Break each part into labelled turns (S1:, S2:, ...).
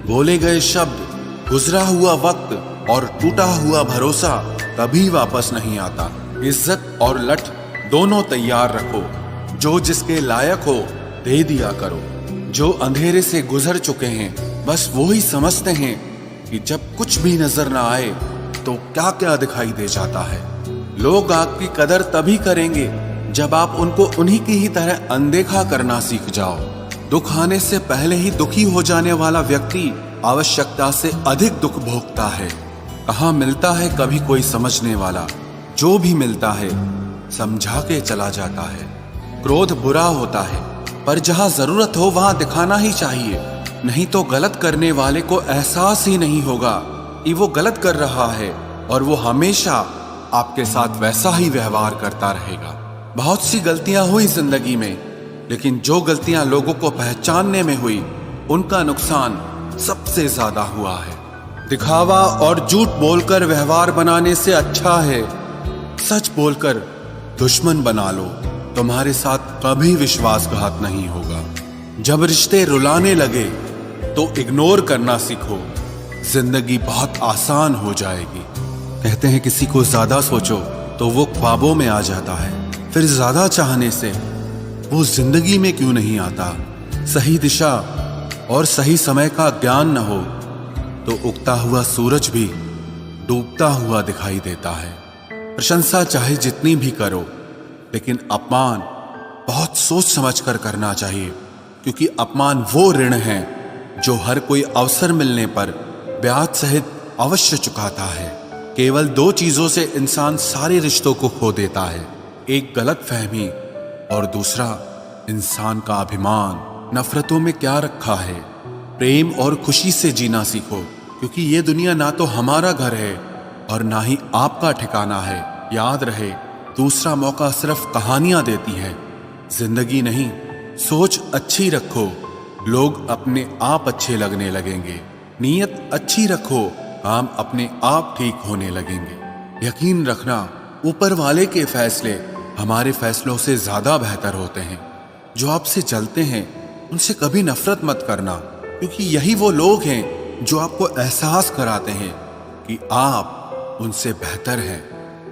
S1: बोले गए शब्द, गुजरा हुआ वक्त और टूटा हुआ भरोसा कभी वापस नहीं आता। इज्जत और लठ दोनों तैयार रखो, जो जिसके लायक हो दे दिया करो। जो अंधेरे से गुजर चुके हैं बस वो ही समझते हैं कि जब कुछ भी नजर ना आए तो क्या क्या दिखाई दे जाता है। लोग आपकी कदर तभी करेंगे जब आप उनको उन्हीं की ही तरह अनदेखा करना सीख जाओ। दुख आने से पहले ही दुखी हो जाने वाला व्यक्ति आवश्यकता से अधिक दुख भोगता है। कहाँ मिलता है कभी कोई समझने वाला, जो भी मिलता है समझा के चला जाता है। क्रोध बुरा होता है, पर जहां जरूरत हो वहां दिखाना ही चाहिए, नहीं तो गलत करने वाले को एहसास ही नहीं होगा कि वो गलत कर रहा है और वो हमेशा आपके साथ वैसा ही व्यवहार करता रहेगा। बहुत सी गलतियां हुई जिंदगी में, लेकिन जो गलतियां लोगों को पहचानने में हुई उनका नुकसान सबसे ज्यादा हुआ है। दिखावा और झूठ बोलकर व्यवहार बनाने से अच्छा है सच बोलकर दुश्मन बना लो, तुम्हारे साथ कभी विश्वासघात नहीं होगा। जब रिश्ते रुलाने लगे तो इग्नोर करना सीखो, जिंदगी बहुत आसान हो जाएगी। कहते हैं किसी को ज्यादा सोचो तो वो ख्वाबों में आ जाता है, फिर ज्यादा चाहने से वो जिंदगी में क्यों नहीं आता। सही दिशा और सही समय का ज्ञान न हो तो उगता हुआ सूरज भी डूबता हुआ दिखाई देता है। प्रशंसा चाहे जितनी भी करो, लेकिन अपमान बहुत सोच समझ कर करना चाहिए, क्योंकि अपमान वो ऋण है जो हर कोई अवसर मिलने पर ब्याज सहित अवश्य चुकाता है। केवल दो चीजों से इंसान सारे रिश्तों को खो देता है, एक गलतफहमी और दूसरा इंसान का अभिमान। नफरतों में क्या रखा है, प्रेम और खुशी से जीना सीखो, क्योंकि ये दुनिया ना तो हमारा घर है और ना ही आपका ठिकाना है। याद रहे, दूसरा मौका सिर्फ कहानियां देती है, जिंदगी नहीं। सोच अच्छी रखो, लोग अपने आप अच्छे लगने लगेंगे। नीयत अच्छी रखो, काम अपने आप ठीक होने लगेंगे। यकीन रखना, ऊपर वाले के फैसले हमारे फैसलों से ज्यादा बेहतर होते हैं। जो आपसे जलते हैं उनसे कभी नफरत मत करना, क्योंकि यही वो लोग हैं जो आपको एहसास कराते हैं कि आप उनसे बेहतर हैं।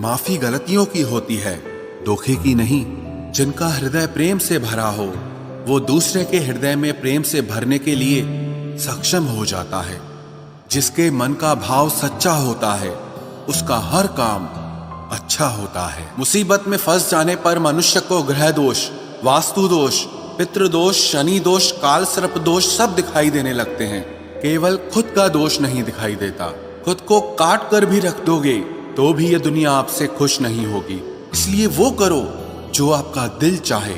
S1: माफी गलतियों की होती है, धोखे की नहीं। जिनका हृदय प्रेम से भरा हो वो दूसरे के हृदय में प्रेम से भरने के लिए सक्षम हो जाता है। जिसके मन का भाव सच्चा होता है उसका हर काम अच्छा होता है। मुसीबत में फंस जाने पर मनुष्य को ग्रह दोष, वास्तु दोष, पितृदोष, शनि दोष, काल सर्प दोष सब दिखाई देने लगते हैं। केवल खुद का दोष नहीं दिखाई देता। खुद को काट कर भी रख दोगे तो भी ये दुनिया आपसे खुश नहीं होगी। इसलिए वो करो जो आपका दिल चाहे,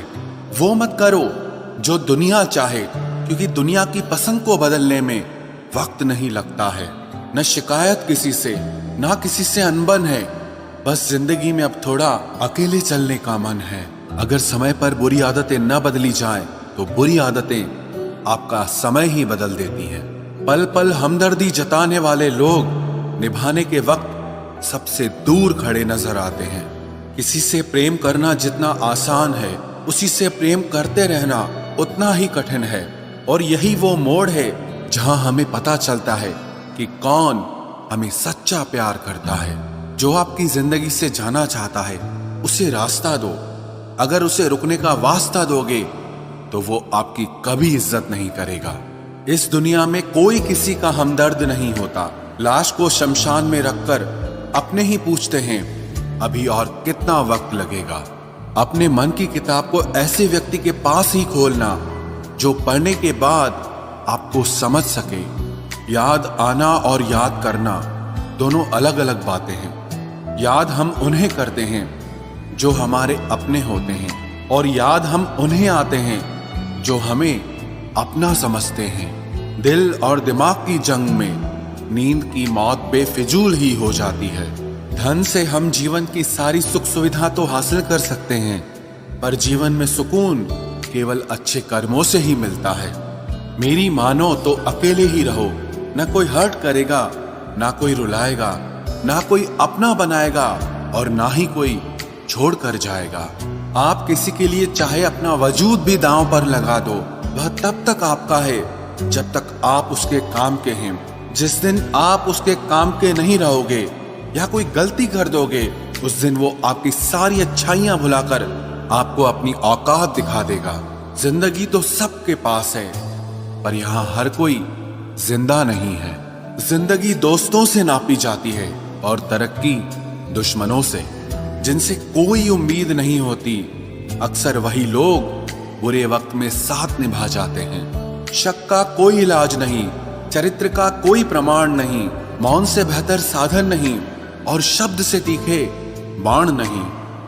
S1: वो मत करो जो दुनिया चाहे, क्योंकि दुनिया की पसंद को बदलने में वक्त नहीं लगता है। न शिकायत किसी से, ना किसी से अनबन है, बस जिंदगी में अब थोड़ा अकेले चलने का मन है। अगर समय पर बुरी आदतें न बदली जाएं, तो बुरी आदतें आपका समय ही बदल देती हैं। पल पल हमदर्दी जताने वाले लोग निभाने के वक्त सबसे दूर खड़े नजर आते हैं। किसी से प्रेम करना जितना आसान है, उसी से प्रेम करते रहना उतना ही कठिन है। और यही वो मोड़ है जहां हमें पता चलता है कि कौन हमें सच्चा प्यार करता है। जो आपकी जिंदगी से जाना चाहता है उसे रास्ता दो। अगर उसे रुकने का वास्ता दोगे तो वो आपकी कभी इज्जत नहीं करेगा। इस दुनिया में कोई किसी का हमदर्द नहीं होता। लाश को शमशान में रखकर अपने ही पूछते हैं अभी और कितना वक्त लगेगा। अपने मन की किताब को ऐसे व्यक्ति के पास ही खोलना जो पढ़ने के बाद आपको समझ सके। याद आना और याद करना दोनों अलग अलग बातें हैं। याद हम उन्हें करते हैं जो हमारे अपने होते हैं, और याद हम उन्हें आते हैं जो हमें अपना समझते हैं। दिल और दिमाग की जंग में नींद की मौत बेफिजूल ही हो जाती है। धन से हम जीवन की सारी सुख सुविधा तो हासिल कर सकते हैं, पर जीवन में सुकून केवल अच्छे कर्मों से ही मिलता है। मेरी मानो तो अकेले ही रहो, ना कोई हर्ट करेगा, ना कोई रुलाएगा, ना कोई अपना बनाएगा और ना ही कोई छोड़ कर जाएगा। आप किसी के लिए चाहे अपना वजूद भी दांव पर लगा दो, वह तब तक आपका है जब तक आप उसके काम के हैं। जिस दिन आप उसके काम के नहीं रहोगे या कोई गलती कर दोगे, उस दिन वो आपकी सारी अच्छाइयां भुलाकर आपको अपनी औकात दिखा देगा। जिंदगी तो सबके पास है, पर यहाँ हर कोई जिंदा नहीं है। जिंदगी दोस्तों से नापी जाती है और तरक्की दुश्मनों से, जिनसे कोई उम्मीद नहीं होती। अक्सर वही लोग बुरे वक्त में साथ निभा जाते हैं। शक का कोई इलाज नहीं, चरित्र का कोई प्रमाण नहीं, मौन से बेहतर साधन नहीं और शब्द से तीखे बाण नहीं।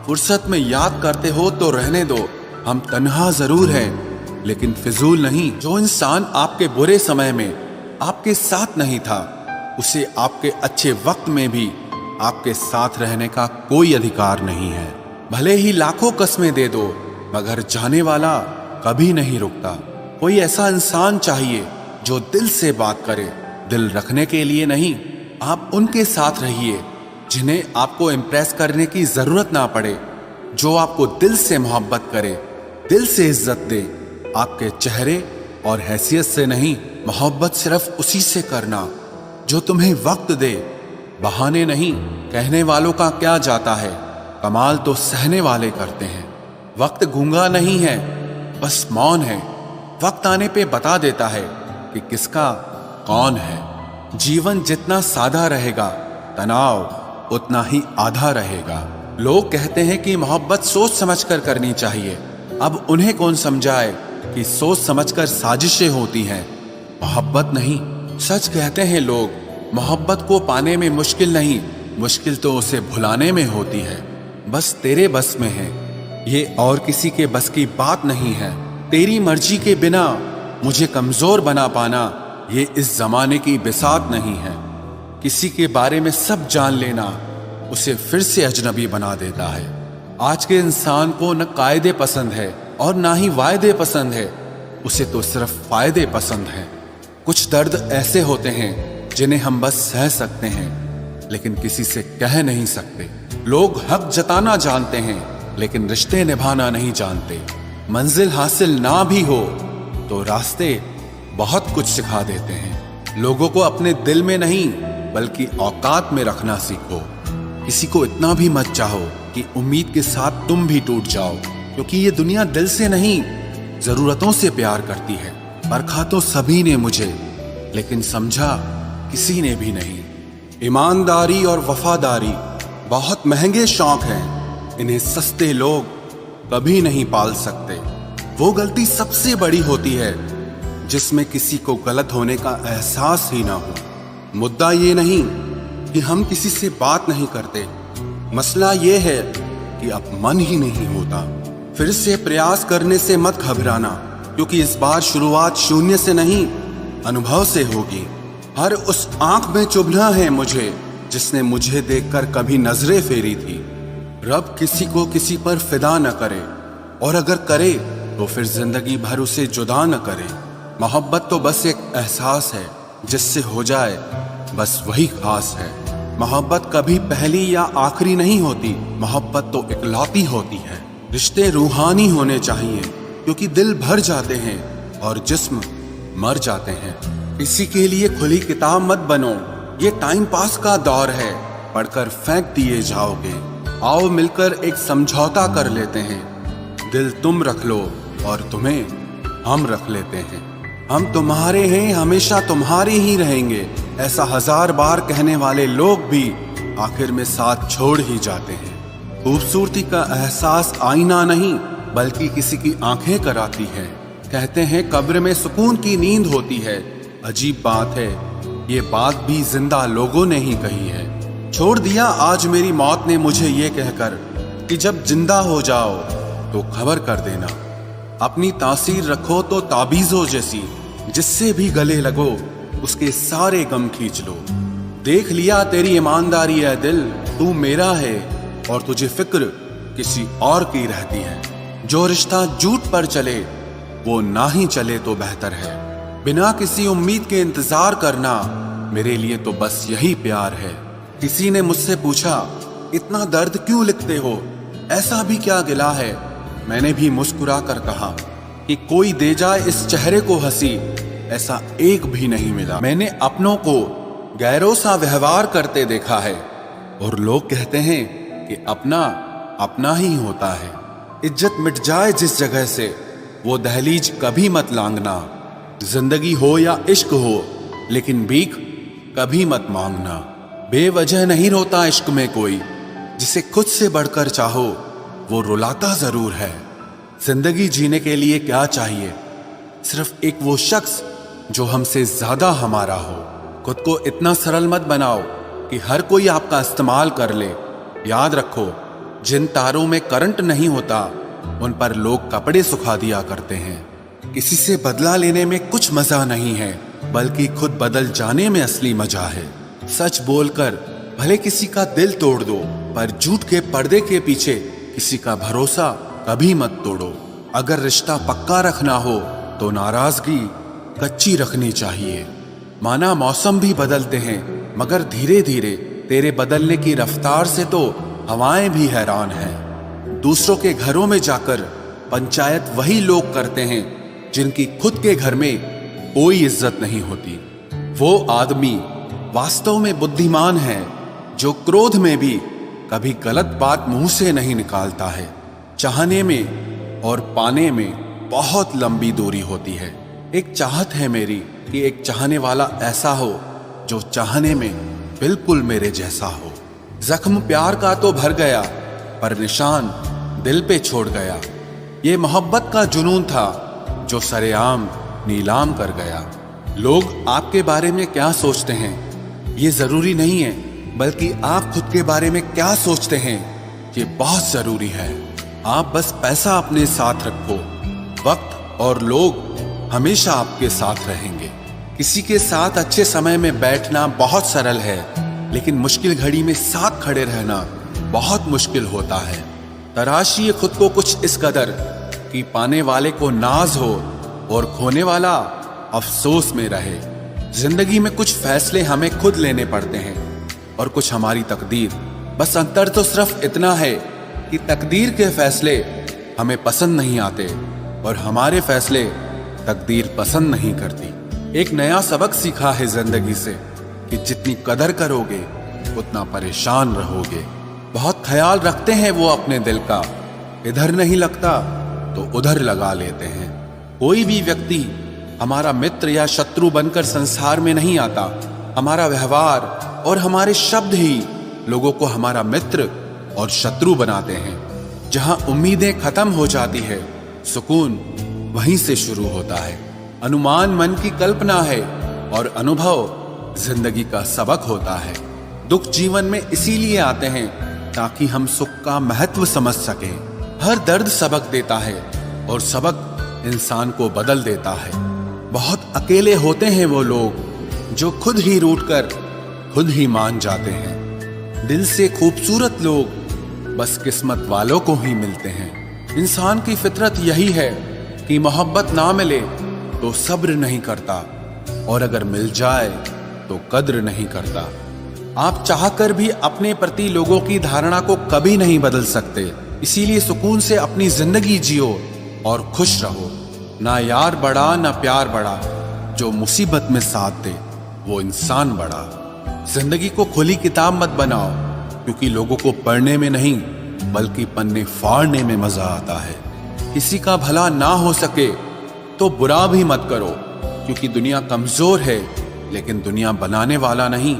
S1: फुर्सत में याद करते हो तो रहने दो, हम तन्हा जरूर हैं लेकिन फिजूल नहीं। जो इंसान आपके बुरे समय में आपके साथ नहीं था, उसे आपके अच्छे वक्त में भी आपके साथ रहने का कोई अधिकार नहीं है। भले ही लाखों कस्में दे दो, मगर जाने वाला कभी नहीं रुकता। कोई ऐसा इंसान चाहिए जो दिल से बात करे, दिल रखने के लिए नहीं। आप उनके साथ रहिए जिन्हें आपको इम्प्रेस करने की जरूरत ना पड़े, जो आपको दिल से मोहब्बत करे, दिल से इज्जत दे। आपके चेहरे और हैसियत से नहीं, मोहब्बत सिर्फ उसी से करना जो तुम्हें वक्त दे, बहाने नहीं। कहने वालों का क्या जाता है, कमाल तो सहने वाले करते हैं। वक्त गूंगा नहीं है, बस मौन है। वक्त आने पे बता देता है कि किसका कौन है। जीवन जितना सादा रहेगा, तनाव उतना ही आधा रहेगा। लोग कहते हैं कि मोहब्बत सोच समझकर करनी चाहिए। अब उन्हें कौन समझाए कि सोच समझकर साजिशें होती हैं, मोहब्बत नहीं। सच कहते हैं लोग, मोहब्बत को पाने में मुश्किल नहीं, मुश्किल तो उसे भुलाने में होती है। बस तेरे बस में है, ये और किसी के बस की बात नहीं है। तेरी मर्जी के बिना मुझे कमजोर बना पाना, ये इस जमाने की बिसात नहीं है। किसी के बारे में सब जान लेना उसे फिर से अजनबी बना देता है। आज के इंसान को न कायदे पसंद है और ना ही वायदे पसंद है, उसे तो सिर्फ फायदे पसंद हैं। कुछ दर्द ऐसे होते हैं जिन्हें हम बस सह सकते हैं, लेकिन किसी से कह नहीं सकते। लोग हक जताना जानते हैं, लेकिन रिश्ते निभाना नहीं जानते। मंजिल हासिल ना भी हो तो रास्ते बहुत कुछ सिखा देते हैं। लोगों को अपने दिल में नहीं बल्कि औकात में रखना सीखो। किसी को इतना भी मत चाहो कि उम्मीद के साथ तुम भी टूट जाओ, क्योंकि ये दुनिया दिल से नहीं, जरूरतों से प्यार करती है। परखा तो सभी ने मुझे, लेकिन समझा किसी ने भी नहीं। ईमानदारी और वफादारी बहुत महंगे शौक हैं, इन्हें सस्ते लोग कभी नहीं पाल सकते। वो गलती सबसे बड़ी होती है जिसमें किसी को गलत होने का एहसास ही ना हो। मुद्दा ये नहीं कि हम किसी से बात नहीं करते, मसला ये है कि अब मन ही नहीं होता। फिर से प्रयास करने से मत घबराना, क्योंकि इस बार शुरुआत शून्य से नहीं, अनुभव से होगी। हर उस आंख में चुभना है मुझे जिसने मुझे देखकर कभी नजरें फेरी थी। रब किसी को किसी पर फिदा न करे, और अगर करे तो फिर जिंदगी भर उसे जुदा न करे। मोहब्बत तो बस एक एहसास है, जिससे हो जाए बस वही खास है। मोहब्बत कभी पहली या आखिरी नहीं होती, मोहब्बत तो इकलौती होती है। रिश्ते रूहानी होने चाहिए, क्योंकि दिल भर जाते हैं और जिस्म मर जाते हैं। किसी के लिए खुली किताब मत बनो, ये टाइम पास का दौर है, पढ़कर फेंक दिए जाओगे। आओ मिलकर एक समझौता कर लेते हैं, दिल तुम रख लो और तुम्हें हम रख लेते हैं। हम तुम्हारे हैं, हमेशा तुम्हारे ही रहेंगे, ऐसा 1000 बार कहने वाले लोग भी आखिर में साथ छोड़ ही जाते हैं। खूबसूरती का एहसास आईना नहीं बल्कि किसी की आंखें कराती है। कहते हैं कब्र में सुकून की नींद होती है, अजीब बात है, ये बात भी जिंदा लोगों ने ही कही है। छोड़ दिया आज मेरी मौत ने मुझे ये कहकर कि जब जिंदा हो जाओ तो खबर कर देना। अपनी तासीर रखो तो ताबीजों जैसी, जिससे भी गले लगो उसके सारे गम खींच लो। देख लिया तेरी ईमानदारी है दिल, तू मेरा है और तुझे फिक्र किसी और की रहती है। जो रिश्ता झूठ पर चले वो ना ही चले तो बेहतर है। बिना किसी उम्मीद के इंतजार करना मेरे लिए तो बस यही प्यार है। किसी ने मुझसे पूछा इतना दर्द क्यों लिखते हो, ऐसा भी क्या गिला है? मैंने भी मुस्कुरा कर कहा कि कोई दे जाए इस चेहरे को हंसी, ऐसा एक भी नहीं मिला। मैंने अपनों को गैरों सा व्यवहार करते देखा है और लोग कहते हैं कि अपना अपना ही होता है। इज्जत मिट जाए जिस जगह से वो दहलीज कभी मत लांघना। जिंदगी हो या इश्क हो लेकिन भीख कभी मत मांगना। बेवजह नहीं रोता इश्क में कोई, जिसे खुद से बढ़कर चाहो वो रुलाता जरूर है। जिंदगी जीने के लिए क्या चाहिए? सिर्फ एक वो शख्स जो हमसे ज्यादा हमारा हो। खुद को इतना सरल मत बनाओ कि हर कोई आपका इस्तेमाल कर ले। याद रखो, जिन तारों में करंट नहीं होता उन पर लोग कपड़े सुखा दिया करते हैं। किसी से बदला लेने में कुछ मजा नहीं है, बल्कि खुद बदल जाने में असली मजा है। सच बोलकर भले किसी का दिल तोड़ दो, पर झूठ के पर्दे के पीछे किसी का भरोसा कभी मत तोड़ो। अगर रिश्ता पक्का रखना हो तो नाराजगी कच्ची रखनी चाहिए। माना मौसम भी बदलते हैं, मगर धीरे धीरे तेरे बदलने की रफ्तार से तो हवाएं भी हैरान हैं। दूसरों के घरों में जाकर पंचायत वही लोग करते हैं जिनकी खुद के घर में कोई इज्जत नहीं होती। वो आदमी वास्तव में बुद्धिमान है जो क्रोध में भी कभी गलत बात मुंह से नहीं निकालता है। चाहने में और पाने में बहुत लंबी दूरी होती है। एक चाहत है मेरी कि एक चाहने वाला ऐसा हो जो चाहने में बिल्कुल मेरे जैसा हो। जख्म प्यार का तो भर गया, पर निशान दिल पे छोड़ गया। ये मोहब्बत का जुनून था जो सरेआम नीलाम कर गया। लोग आपके बारे में क्या सोचते हैं ये जरूरी नहीं है, बल्कि आप खुद के बारे में क्या सोचते हैं ये बहुत जरूरी है। आप बस पैसा अपने साथ रखो, वक्त और लोग हमेशा आपके साथ रहेंगे। किसी के साथ अच्छे समय में बैठना बहुत सरल है, लेकिन मुश्किल घड़ी में साथ खड़े रहना बहुत मुश्किल होता है। तराशिए खुद को कुछ इस कदर कि पाने वाले को नाज हो और खोने वाला अफसोस में रहे। जिंदगी में कुछ फैसले हमें खुद लेने पड़ते हैं और कुछ हमारी तकदीर। बस अंतर तो सिर्फ इतना है कि तकदीर के फैसले हमें पसंद नहीं आते और हमारे फैसले तकदीर पसंद नहीं करती। एक नया सबक सीखा है जिंदगी से कि जितनी कदर करोगे उतना परेशान रहोगे। बहुत ख्याल रखते हैं वो अपने दिल का, इधर नहीं लगता तो उधर लगा लेते हैं। कोई भी व्यक्ति हमारा मित्र या शत्रु बनकर संसार में नहीं आता। हमारा व्यवहार और हमारे शब्द ही लोगों को हमारा मित्र और शत्रु बनाते हैं। जहां उम्मीदें खत्म हो जाती है, सुकून वहीं से शुरू होता है। अनुमान मन की कल्पना है और अनुभव जिंदगी का सबक होता है। दुख जीवन में इसीलिए आते हैं ताकि हम सुख का महत्व समझ सकें। हर दर्द सबक देता है और सबक इंसान को बदल देता है। बहुत अकेले होते हैं वो लोग जो खुद ही रूठकर खुद ही मान जाते हैं। दिल से खूबसूरत लोग बस किस्मत वालों को ही मिलते हैं। इंसान की फितरत यही है कि मोहब्बत ना मिले तो सब्र नहीं करता, और अगर मिल जाए तो कद्र नहीं करता। आप चाहकर भी अपने प्रति लोगों की धारणा को कभी नहीं बदल सकते। इसीलिए सुकून से अपनी जिंदगी जियो और खुश रहो। ना यार बड़ा ना प्यार बड़ा, जो मुसीबत में साथ दे वो इंसान बड़ा। जिंदगी को खुली किताब मत बनाओ, क्योंकि लोगों को पढ़ने में नहीं बल्कि पन्ने फाड़ने में मजा आता है। किसी का भला ना हो सके तो बुरा भी मत करो, क्योंकि दुनिया कमजोर है लेकिन दुनिया बनाने वाला नहीं